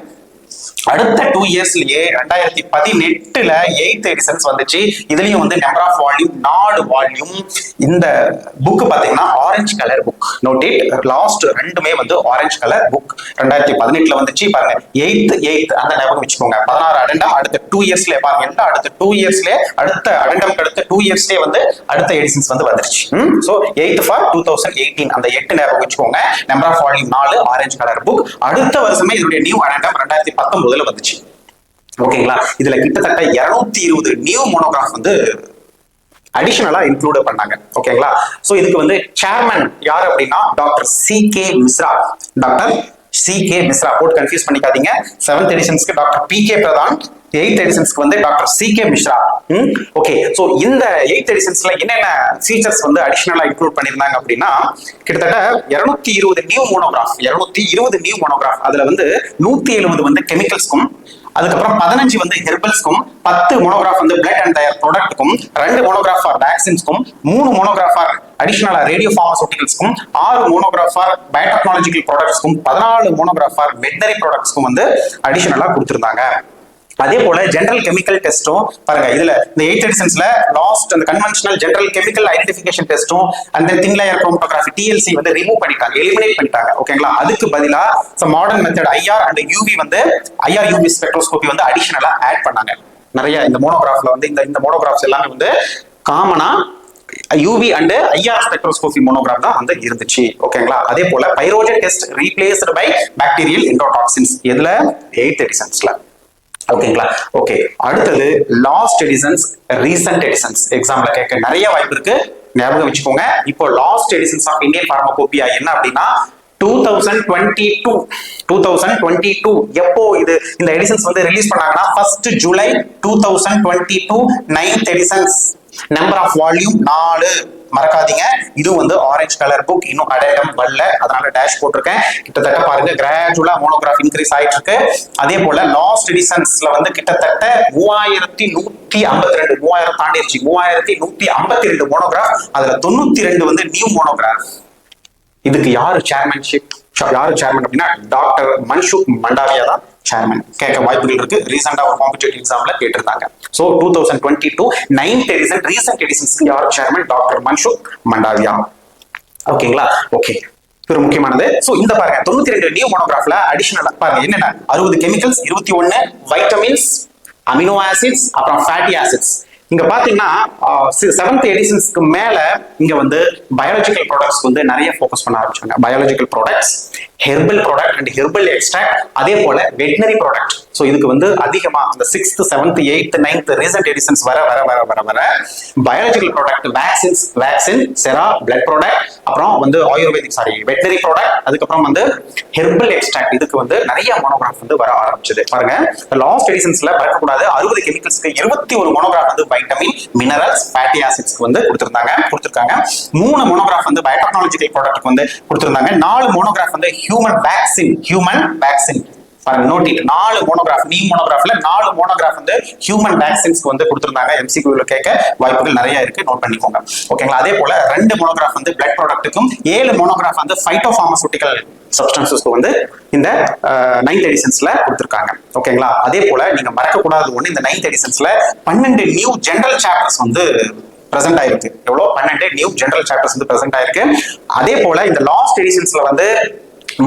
அடுத்த 2 இயர்ஸ்லயே 2018ல 8th எடிஷன்ஸ் வந்துச்சு. இதுலயும் வந்து நம்பர் ஆஃப் வால்யூம் 4 வால்யூம். இந்த புக் பாத்தீங்கன்னா orange colour book. Note it, last ரெண்டுமே வந்து ஆரஞ்சு கலர் புக். 2018ல வந்துச்சு பாருங்க. 8th அந்த ஞாபகம் வச்சுக்கோங்க. 16 அடெண்டம் அடுத்த 2 இயர்ஸ்லயே பாருங்க. எல்லாம் அடுத்த 2 இயர்ஸ்லயே அடுத்த அடெண்டம் அடுத்த 2 இயர்ஸ்லயே வந்து அடுத்த எடிஷன்ஸ் வந்து வந்துருச்சு. சோ 8th ஃபார் 2018 அந்த 8 ஞாபகம் வச்சுக்கோங்க. Number of volume 4 orange colour book. அடுத்த வருஷமே இதனுடைய நியூ அடெண்டம் 2019 வந்துச்சு. ஓகேங்களா? இதுல கிட்டத்தட்ட 220 நியூ மோனோகிராஃப் வந்து அடிஷனலா இன்க்ளூட் பண்ணாங்க. ஓகேங்களா? சோ இதுக்கு வந்து சேர்மன் யார் அப்படின்னா doctor C K. Mishra. Doctor C K. Mishra போட்டு கன்ஃபியூஸ் பண்ணிக்காதீங்க. 7th எடிஷன்ஸ்க்கு டாக்டர் பி.கே. பிரதான், 8th எடிஷன்ஸ்க்கு வந்து doctor C K. Mishra. Okay, so இந்த 8th எடிஷன்ஸ்ல என்னென்ன ஃபீச்சர்ஸ் வந்து அடிஷனலா இன்க்ளூட் பண்ணிருந்தாங்க அப்படின்னா கிட்டத்தட்ட 220 நியூ மோனோகிராஃப். 220 new monograph. அதுல வந்து 170 வந்து கெமிக்கல்ஸ்க்கும், அதுக்கப்புறம் 15 வந்து ஹெர்பல்ஸ்க்கும், 10 மோனோகிராஃப் வந்து பிளட் அண்ட் டயர் ப்ராடக்ட்டுக்கும், 2 மோனோகிராஃப் ஃபார் வேக்சின்ஸ்க்கும், 3 மோனோகிராஃப் ஃபார் அடிஷனலா ரேடியோ பார்மசூட்டிகல்ஸ்க்கும், 6 மோனோகிராஃப் ஃபார் பயோடெக்னாலஜிக்கல் ப்ராடக்ட்ஸ்க்கும், 14 மோனோகிராஃப் ஃபார் வெட்டனரி ப்ராடக்ட்ஸ்க்கும் வந்து அடிஷனலா கொடுத்திருந்தாங்க. அதே போல ஜெனரல் கெமிக்கல் டெஸ்டும் பாருங்க. இதுல இந்த 8th எடிஷன்ஸ்ல லாஸ்ட் அந்த கன்வென்ஷனல் ஜெனரல் கெமிக்கல் ஐடென்டிஃபிகேஷன் டெஸ்டும் அந்த தின் லேயர் குரோமட்டோகிராஃபி டிஎல்சி வந்து ரிமூவ் பண்ணிட்டாங்க, எலிமினேட் பண்ணிட்டாங்க. ஓகேங்களா? அதுக்கு பதிலா modern method IR and UV வந்து ஐஆர் யூவி ஸ்பெக்ட்ரோஸ்கோபி வந்து அடிஷனலா ஆட் பண்ணாங்க. நிறைய இந்த மோனோகிராஃப்ல வந்து இந்த மோனோகிராஃப்ஸ் எல்லாமே வந்து காமனா UV and IR spectroscopy monograph தான் வந்து இருந்துச்சு. ஓகேங்களா? அதே போல pyrogen test replaced by bacterial endotoxins இதுல 8th எடிஷன்ஸ்ல. ஓகேங்களா? ஓகே, அடுத்தது லாஸ்ட் எடிஷன்ஸ், ரீசன்ட் எடிஷன்ஸ். எக்ஸாம்ல கேட்க நிறைய வாய்ப்பு இருக்கு, ஞாபகம் வச்சுக்கோங்க. இப்போ லாஸ்ட் எடிஷன்ஸ் ஆஃப் இந்தியன் பார்மகோபியா என்ன அப்படின்னா 2022 எப்போ இது இந்த எடிஷன்ஸ் வந்து ரிலீஸ் பண்ணாங்கன்னா 1st July 2022 9th editions. Number of volume 4. மறக்காதீங்க, இது வந்து ஆரஞ்சு கலர் புக். இன்னும் அடையாளம் வரல, அதனால டேஷ் போட்டிருக்கேன். கிட்டத்தட்ட பாருங்க கிராஜுவலா மோனோகிராஃப் இன்க்ரீஸ் ஆயிட்டு இருக்கு. அதே போல லாஸ்ட் எடிஷன்ஸ்ல வந்து கிட்டத்தட்ட 3152 3000 தாண்டிருச்சு. 3152 மோனோகிராஃப். அதுல 92 வந்து நியூ மோனோகிராஃப். இதுக்கு யாரு சேர்மன்ஷிப்? யாரு சேர்மன் அப்படின்னா டாக்டர் மன்சுக் மண்டாவியா தான் சேர்மன். கேட்க வாய்ப்புகள் இருக்கு. ரீசெண்டா ஒரு காம்படிட்டிவ் எக்ஸாம்ல கேட்டிருந்தாங்க. சோ 2022 9th எடிஷன் ரீசெண்ட் எடிஷன்ஸ்க்கு யார் சேர்மன்? டாக்டர் மன்சுக் மண்டாவியா. ஓகேங்களா? ஓகே, ஒரு முக்கியமானது. சோ இந்த பாருங்க 92 நியூ மோனோகிராஃப்ல அடிஷனலா பாருங்க என்னென்ன 60 கெமிக்கல்ஸ், 21 வைட்டமின்ஸ், அமினோ ஆசிட்ஸ், அப்புறம் ஃபேட்டி ஆசிட்ஸ். இங்க பாத்தீங்கன்னா 7th எடிஷன்ஸ்க்கு மேல இங்க வந்து பயாலஜிக்கல் ப்ராடக்ட்ஸ் வந்து நிறைய ஃபோக்கஸ் பண்ண ஆரம்பிச்சாங்க. Biological products, herbal product and herbal extract, அதே போல வெட்டனரி ப்ராடக்ட். சோ இதுக்கு வந்து அதிகமா அந்த 6th 7th 8th 9th recent editions வர biological product, vaccine, sera, blood product, அப்புறம் வந்து ஆயுர்வேதிக் வெட்டனரி ப்ராடக்ட், அதுக்கப்புறம் வந்து ஹெர்பல் எக்ஸ்ட்ராக்ட். இதுக்கு வந்து நிறைய மோனோகிராஃப் வந்து வர ஆரம்பிச்சது. பாருங்க லாஸ்ட் எடிஷன்ஸ்ல மறக்கக்கூடாது 60 கெமிக்கல்ஸ்க்கு 21 மோனோகிராஃப் வந்து வைட்டமின், மினரல்ஸ், ஃபேட்டி ஆசிட்ஸ்க்கு வந்து கொடுத்திருக்காங்க. 3 மோனோகிராஃப் வந்து பயோடெக்னாலஜிக்கல் ப்ராடக்ட்க்கு வந்து கொடுத்திருந்தாங்க. 4 மோனோகிராஃப் வந்து ஹியூமன் வேக்சின். பாருங்க நோட் இட், 4 மோனோகிராஃப் நியூ மோனோகிராஃப்ல 4 மோனோகிராஃப் வந்து ஹியூமன் வேக்சின்ஸ்க்கு வந்து கொடுத்திருந்தாங்க. எம்சிக்யூல கேட்க வாய்ப்புகள் நிறைய இருக்கு, நோட் பண்ணிக்கோங்க. ஓகேங்களா? அதே போல 2 மோனோகிராஃப் வந்து பிளட் ப்ராடக்ட்டுக்கும், 7 மோனோகிராஃப் வந்து ஃபைட்டோ பார்மசூட்டிக்கல் சப்ஸ்டன்சஸ்க்கு வந்து இந்த 9th எடிஷன்ஸ்ல கொடுத்திருக்காங்க. ஓகேங்களா? அதே போல நீங்க மறக்கக்கூடாது ஒண்ணு, இந்த 9th எடிஷன்ஸ்ல 12 நியூ ஜெனரல் சாப்டர்ஸ் வந்து பிரசன்ட் ஆயிருக்கு. எவ்வளவு? 12 நியூ ஜெனரல் சாப்டர்ஸ் வந்து பிரசன்ட் ஆயிருக்கு. அதே போல இந்த லாஸ்ட் எடிஷன்ஸ்ல வந்து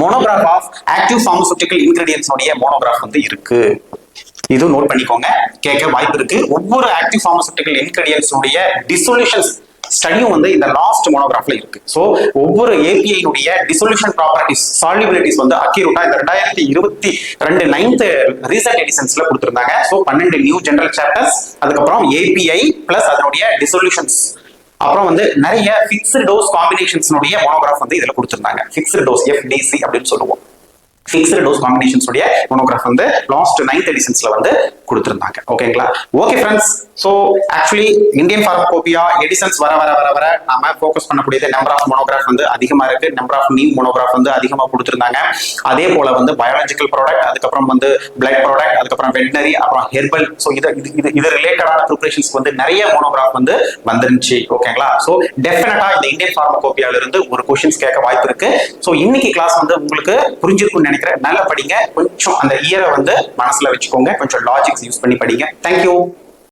monograph of active pharmaceutical ingredients உடைய மோனோகிராஃப் வந்து இருக்கு. இது நோட் பண்ணிக்கோங்க, கேட்க வாய்ப்பு இருக்கு. ஒவ்வொரு ஆக்டிவ் பார்மசூட்டிக்கல் இன்கிரிடியன்ட்ஸ் உடைய டிசொல்யூஷன்ஸ் ஸ்டடியும் வந்து இந்த லாஸ்ட் மோனோகிராஃப்ல இருக்கு. சோ ஒவ்வொரு ஏபிஐ உடைய டிசொல்யூஷன் ப்ராப்பர்ட்டிஸ், சால்யூபிலிட்டிஸ் வந்து அக்யூரேட்டா இந்த 2022 9th ரீசன்ட் எடிஷன்ஸ்ல கொடுத்திருந்தாங்க. சோ 12 நியூ ஜெனரல் சாப்டர்ஸ், அதுக்கப்புறம் ஏபிஐ பிளஸ் அதனுடைய டிசொல்யூஷன்ஸ், அப்புறம் வந்து நிறைய ஃபிக்ஸ்டு டோஸ் காம்பினேஷன்ஸ்னுடைய மோனோகிராஃப் வந்து இதுல கொடுத்திருந்தாங்க. ஃபிக்ஸ்டு டோஸ் எஃப்டிசி அப்படின்னு சொல்லுவோம். ஃபிக்ஸ்டு டோஸ் காம்பினேஷன்ஸ் உடைய மோனோகிராஃப் வந்து லாஸ்ட் 9th எடிஷன்ஸ்ல வந்து கொடுத்திருந்தாங்க. ஓகேங்களா? Okay friends, so actually Indian pharmacopoeia editions வர நாம ஃபோக்கஸ் பண்ணக்கூடியது நம்பர் ஆஃப் மோனோகிராஃப் வந்து அதிகமா இருக்கு. நம்பர் ஆஃப் நியூ மோனோகிராஃப் வந்து அதிகமா கொடுத்திருந்தாங்க. அதே போல வந்து பயாலஜிக்கல் ப்ராடக்ட், அதுக்கப்புறம் வந்து பிளட் ப்ராடக்ட், அதுக்கப்புறம் வெட்டனரி, அப்புறம் ஹெர்பல். சோ இது ரிலேட்டடான ப்ரிப்பரேஷன்ஸ் வந்து நிறைய மோனோகிராஃப் வந்து வந்துருந்துச்சு. ஓகேங்களா? சோ டெஃபினட்டா இந்த இந்தியன் பார்மகோபியால இருந்து ஒரு क्वेश्चंस கேட்க வாய்ப்பு இருக்கு. சோ இன்னைக்கு கிளாஸ் வந்து உங்களுக்கு புரிஞ்சிருக்கும்னு நினைக்கிறேன். நல்லா படிங்க. கொஞ்சம் அந்த இயரை வந்து மனசுல வச்சுக்கோங்க. கொஞ்சம் லாஜிக்ஸ் யூஸ் பண்ணி படிங்க. தேங்க்யூ.